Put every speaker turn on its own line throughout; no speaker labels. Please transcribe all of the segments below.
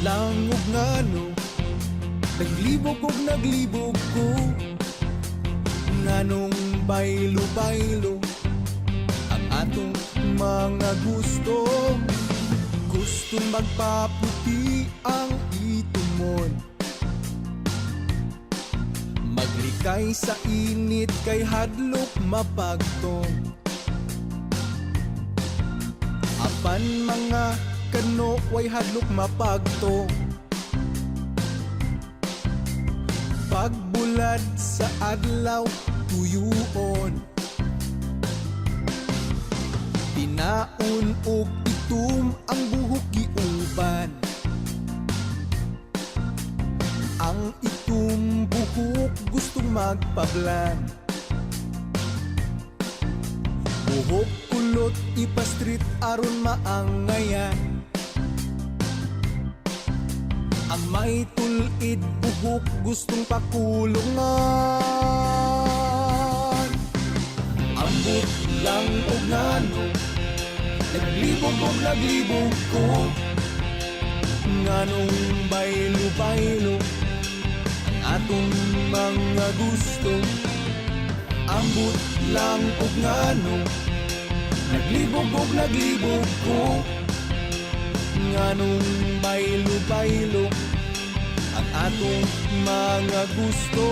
lang ug ngano, naglibog ug naglibog ko. Nganong baylo-baylo ang atong mga gusto. Gustong magpaputi ang itumon, maglikay sa init kay hadlok mapagtong. Apan mga kano way hadlok mapagtong. Pagbulad sa adlaw tuyuon, tinaon og itum ang buhok giuban. Ang itum buhok gustong magpablan. Buhok kulot ipastreet aron maangayan. Ang may tulid buhok gustong pakulungan. Ambot lang og ngano, naglibog og naglibog ko. Nganong baylo-baylo ang atong mga gusto. Ambot lang og ngano, naglibog og naglibog ko. Nganong baylo-baylo ang atong mga gusto.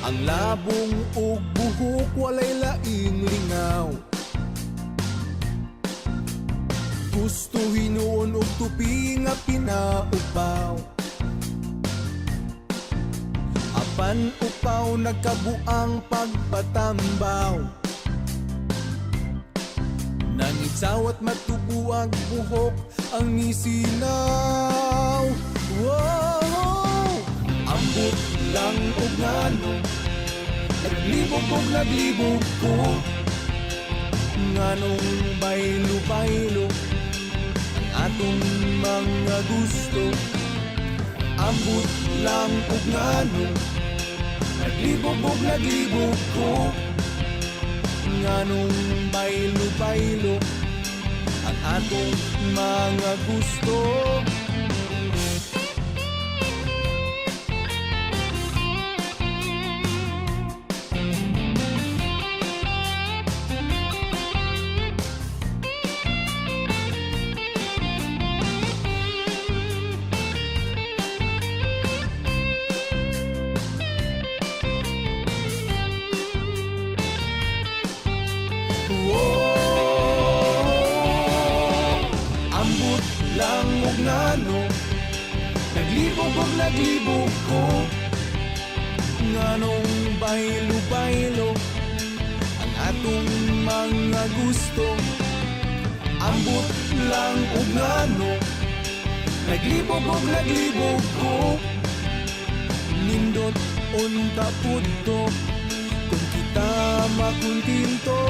Ang labong ug buhok walay laing lingaw. Gusto hinuon og tupi nga pinaupaw. Apan upaw nagkabuang pagpatambaw. Nangitsawat matubo ang buhok ang nisinaw. Wow! Ambot lang og ngano, naglibog og naglibog ko. Nganong baylo-baylo ang atong mga gusto. Ambot lang og ngano, naglibog og naglibog ko. Nganong baylo-baylo ang atong mga gusto. Ambot lang og ngano, naglibog og naglibog ko. Nganong baylo-baylo ang atong mga gusto. Ambot lang og ngano, naglibog og naglibog ko. Nindot unta pudto kung kita makuntinto.